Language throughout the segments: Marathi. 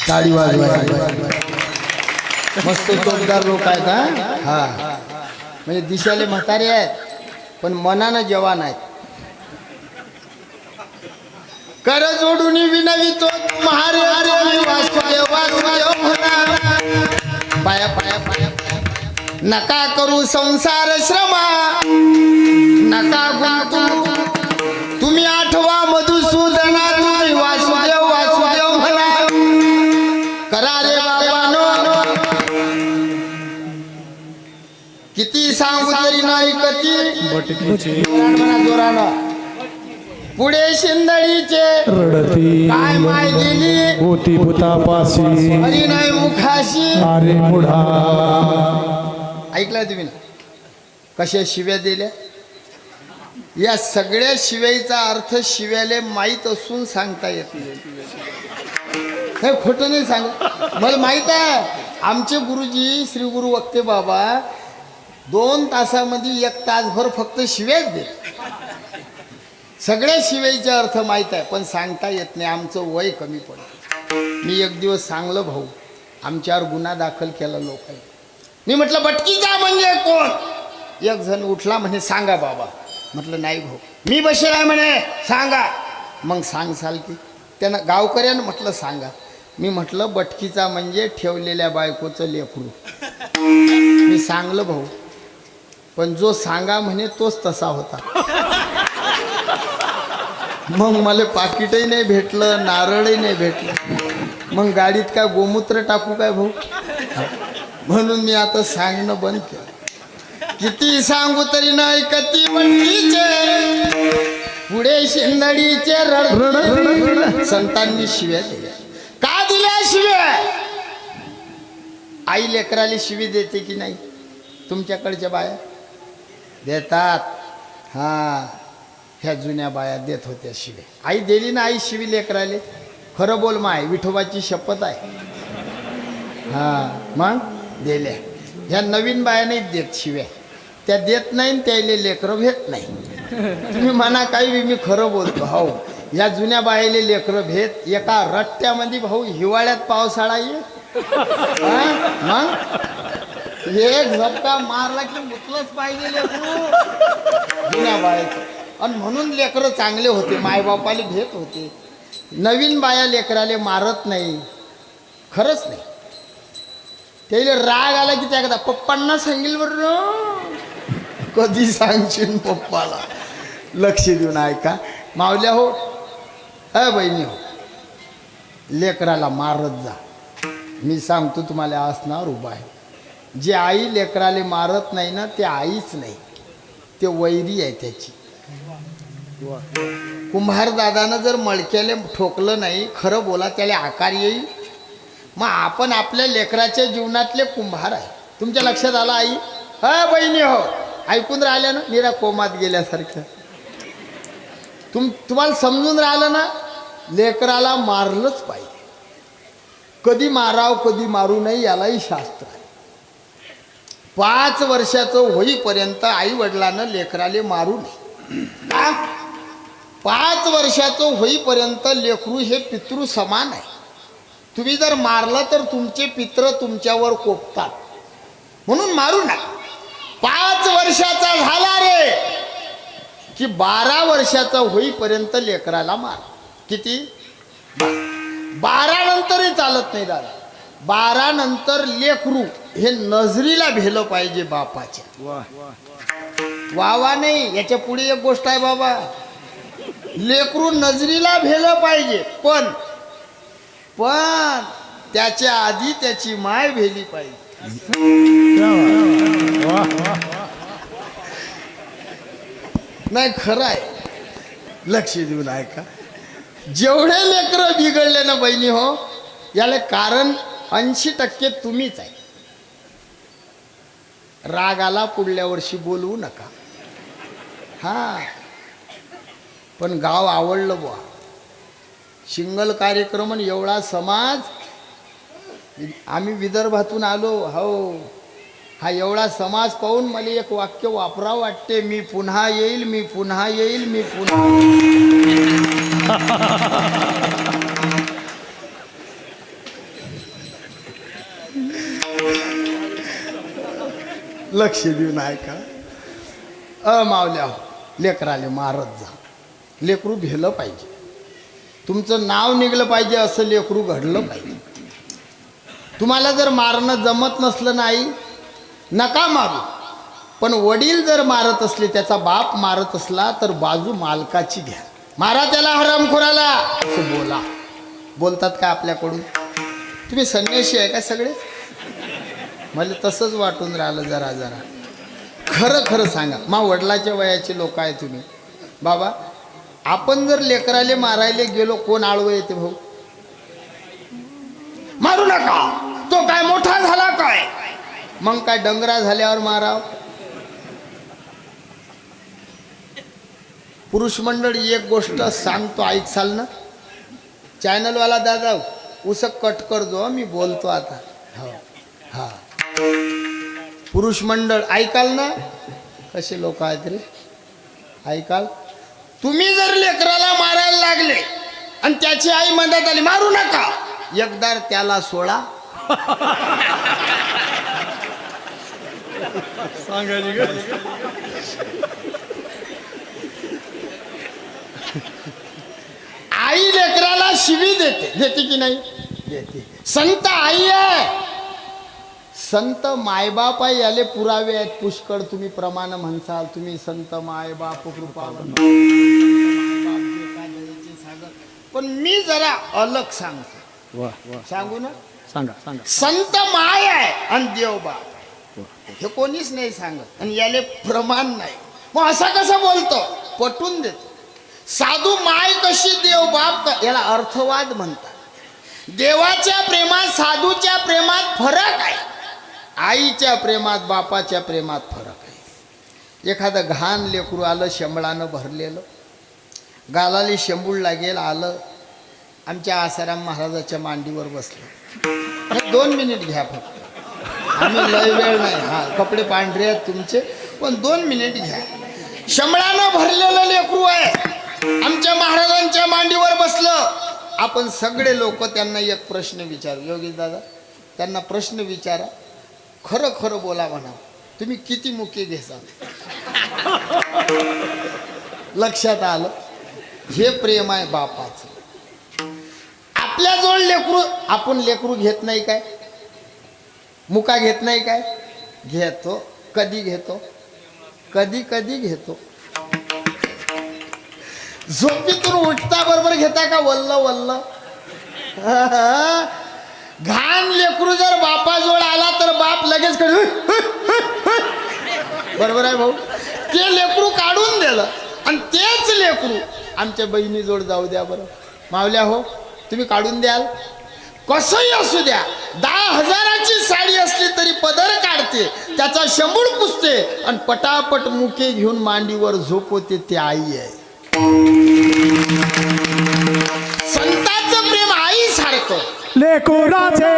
टाळी वाजवायची मस्त जोरदार लोक आहेत हा म्हणजे दिशाले म्हातारे आहेत पण मनानं जवान आहेत कर जोडून विनवितो तुम्हारे वासुदेव वासुदेव म्हणा पाया पाया पाया नका करू संसार श्रमा नका गुंतू तुम्ही आठवा मधुसूदना तुम्ही वासुदेव वासुदेव म्हणा करा रे बाबानो किती सांगू तरी नाही कती जोरानं पुढे शिंदळीचे रडती काय माय गेली होती भूतापाशी हरी नाही मुखाशी अरे मुढा ऐकलं तुम्ही ना कशा शिव्या दिल्या या सगळ्या शिव्याचा अर्थ शिव्याले माहीत असून सांगता येत नाही हे खोटं नाही सांग मला माहित आहे आमचे गुरुजी श्री गुरु वक्ते बाबा 2 तासामध्ये 1 तासभर फक्त शिव्याच दे सगळ्या शिव्याचे अर्थ माहीत आहे पण सांगता येत नाही आमचं वय कमी पडतं मी एक दिवस सांगलं भाऊ आमच्यावर गुन्हा दाखल केला लोकांनी मी म्हटलं बटकीचा म्हणजे कोण एक जण उठला म्हणे सांगा बाबा म्हटलं नाही भाऊ मी बसेल आहे म्हणे सांगा मग सांगसाल की त्यानं गावकऱ्यानं म्हटलं सांगा मी म्हटलं बटकीचा म्हणजे ठेवलेल्या बायकोचं लेकरू मी सांगलं भाऊ पण जो सांगा म्हणे तोच तसा होता मग मला पाकिटही नाही भेटलं नारळही नाही भेटलं मग गाडीत काय गोमूत्र टाकू काय भाऊ म्हणून मी आता सांगणं बंद केलं किती सांगू तरी नाही कती बटकीचे पुढे शिंदडीचे रड संतांनी शिव्या दिल्या का दिल्या शिव्या आई लेकराला शिवी देते की नाही तुमच्याकडच्या बाया देतात हा ह्या जुन्या बाया देत होत्या शिवे आई दिली ना आई शिवी लेकराले खरं बोल माय विठोबाची शपथ आहे हा मग दिल्या ह्या नवीन बाया नाही देत शिव्या त्या देत नाही त्याले लेकरं भेट नाही तुम्ही म्हणा काही मी खरं बोलतो हो ह्या जुन्या बायाले लेकरं भेट एका रट्ट्यामध्ये भाऊ हिवाळ्यात पावसाळा ये मग एक झटका मारला की मुतलंच पाहिजे लेकरू जुन्या बायाचं आणि म्हणून लेकरं चांगले होते मायबापाले भेट होते नवीन बाया लेकराले मारत नाही खरंच नाही त्याला राग आला की त्या पप्पांना सांगेल बरं कधी सांगशील पप्पाला लक्ष देऊन ऐका मावल्या हो बहिणी हो लेकराला मारत जा मी सांगतो तुम्हाला असणार उभा आहे जे आई लेकराले मारत नाही ना ते आईच नाही ते वैरी आहे त्याची कुंभार दादानं जर मळक्याले ठोकलं नाही खरं बोला त्याला आकार येईल मग आपण आपल्या लेकराच्या जीवनातले कुंभार आहे तुमच्या लक्षात आला आई बहिणी हो ऐकून राहिल्या ना निरा कोमात गेल्यासारखं तुम्हाला समजून राहिलं ना लेकराला मारलंच पाहिजे कधी माराव कधी मारू नये यालाही शास्त्र आहे 5 वर्षाचं होईपर्यंत आई वडिलांना लेकराले मारू नये 5 वर्षाचं होईपर्यंत लेकरू हे पितृ समान आहे तुम्ही जर मारलं तर तुमचे पित्र तुमच्यावर कोपतात म्हणून मारू नका 5 वर्षाचा झाला रे की 12 वर्षाचा होईपर्यंत लेकराला मार किती 12 नंतरही चालत नाही दादा 12 नंतर लेकरू हे नजरीला भेलं पाहिजे बापाच्या वावा नाही याच्या पुढे एक गोष्ट आहे बाबा लेकरू नजरीला भेलं पाहिजे पण त्याच्या आधी त्याची माय भेली पाहिजे नाही खरं आहे लक्ष देऊन ऐका जेवढे लेकरं बिघडले ना बहिणी हो याला कारण 80% तुम्हीच आहे रागाला पुढल्या वर्षी बोलवू नका हा पण गाव आवडलं बुवा शिंगल कार्यक्रम आणि एवढा समाज आम्ही विदर्भातून आलो हो हा एवढा समाज पाहून मला एक वाक्य वापरावं वाटते मी पुन्हा येईल मी पुन्हा येईल मी पुन्हा लक्ष देऊन ऐका. मावल्या हो, लेकराले मारत जा. लेकरू भेलं पाहिजे, तुमचं नाव निघलं पाहिजे, असं लेकरू घडलं पाहिजे. तुम्हाला जर मारणं जमत नसलं नाही नका मारू, पण वडील जर मारत असले, त्याचा बाप मारत असला तर बाजू मालकाची घ्या. मारा त्याला हरामखोराला असं बोला. बोलतात का आपल्याकडून? तुम्ही संन्याशी आहे का सगळे? मला तसंच वाटून राहिलं जरा जरा. खरं खरं सांगा, मा वडिलाच्या वयाचे लोक आहे तुम्ही. बाबा, आपण जर लेकराले मारायला गेलो, कोण आळवं येते? भाऊ मारू नका, तो काय मोठा झाला काय? मग काय डंगरा झाल्यावर माराव? पुरुष मंडळी, एक गोष्ट सांगतो, ऐकसाल ना? चॅनलवाला दादा उसक कट कर जो, मी बोलतो आता. हो हा, पुरुष मंडळ ऐकाल ना? कसे लोक आहेत रे, ऐकाल? तुम्ही जर लेकराला मारायला लागले आणि त्याची आई मदत आली, मारू नका, एकदा त्याला सोडा. आई लेकराला शिवी देते, देते की नाही? देते. संत आई आहे, संत मायबाप आहे, याले पुरावे आहेत पुष्कळ. तुम्ही प्रमाण म्हणसाल, तुम्ही संत मायबाप कृपावंत, पण मी जरा अलग सांगतो. सांगू ना? सांगा सांगा. संत माय आहे आणि देवबाप हे कोणीच नाही सांगत, आणि याले प्रमाण नाही. मग असा कसं बोलतो? पटवून देतो. साधू माय कशी, देव बाप, याला अर्थवाद म्हणतात. देवाच्या प्रेमात, साधूच्या प्रेमात फरक आहे. आईच्या प्रेमात, बापाच्या प्रेमात फरक आहे. एखादं घाण लेकरू आलं, शेंबळानं भरलेलं, गालाली शेंबूळ लागेल, आलं, आमच्या आसाराम महाराजाच्या मांडीवर बसलं. 2 मिनिट घ्या फक्त, आम्ही लय वेळ नाही. हा, कपडे पांढरे आहेत तुमचे, पण 2 मिनिट घ्या. शेंबळानं भरलेलं लेकरू आहे, आमच्या महाराजांच्या मांडीवर बसलं. आपण सगळे लोक त्यांना एक प्रश्न विचारू. योगेश दादा, त्यांना प्रश्न विचारा, खरं खरं बोला म्हणा, तुम्ही किती मुके घेसाल? लक्षात आलं? हे प्रेम आहे बापाचं. आपल्याजवळ लेकरू, आपण लेकरू घेत नाही काय? मुका घेत नाही काय? घेतो. कधी घेतो? कधी कधी घेतो. झोपीतून उठता बरोबर घेता का? वल्ल वल्ल. घाण लेकरू जर बापाजवळ आला तर बाप लगेच बरोबर आहे भाऊ? ते लेकरू काढून दिलं, आणि तेच लेकरू आमच्या बहिणीजवळ जाऊ द्या बरं. मावल्या हो, तुम्ही काढून द्याल? कसंही असू द्या, 10,000ची साडी असली तरी पदर काढते, त्याचा शंभूळ पुसते, आणि पटापट मुके घेऊन मांडीवर झोपवते. ती आई आहे. संतांचं प्रेम आई सारखं. लेकुराचे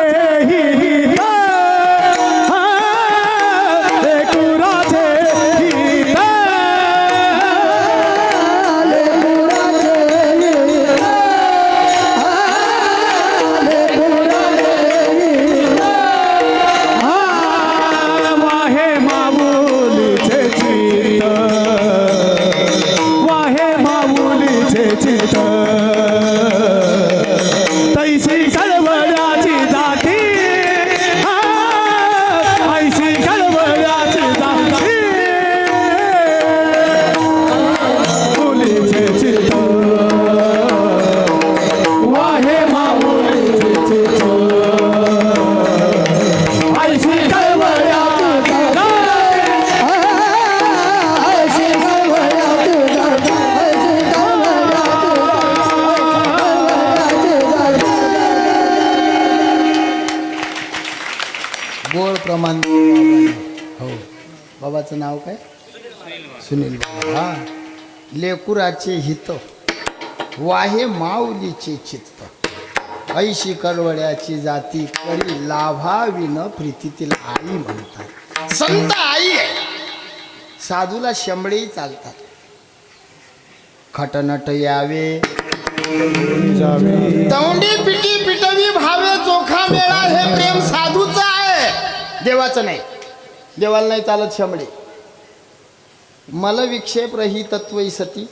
प्रमाण. हो, बाबाचं नाव काय? सुनील बाबा. हा, लेकुराचे हित वाहे माऊलीचे चित्त, ऐशी कळवळ्याची जाती करी लाभाविन प्रीती, तिला आई म्हणतात. संत आई आहे. साधूला शंभळेही चालतात. खटनट यावे तोंडी पिटी पिटवी भावे चोखा मेळा, हे प्रेम साधूचं आहे, देवाचं नाही. देवाला नाही चालत शंभडे. मल विक्षेप रहितत्वै सती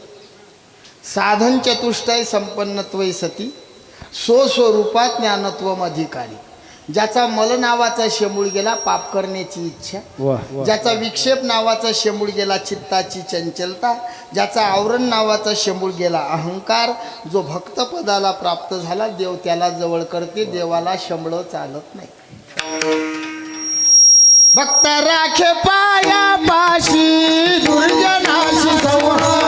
साधन चतुष्टय संपन्नत्वै सती स्वस्वरूपात ज्ञानत्वम अधिकारी. ज्याचा मल नावाचा शेमूळ गेला पाप करण्याची इच्छा, ज्याचा विक्षेप नावाचा शेमूळ गेला चित्ताची चंचलता, ज्याचा आवरण नावाचा शेमूळ गेला अहंकार, जो भक्त पदाला प्राप्त झाला देव त्याला जवळ करते. देवाला शंभळ चालत नाही. भक्त राखे पाया पाशी दुर्जनाशी संहार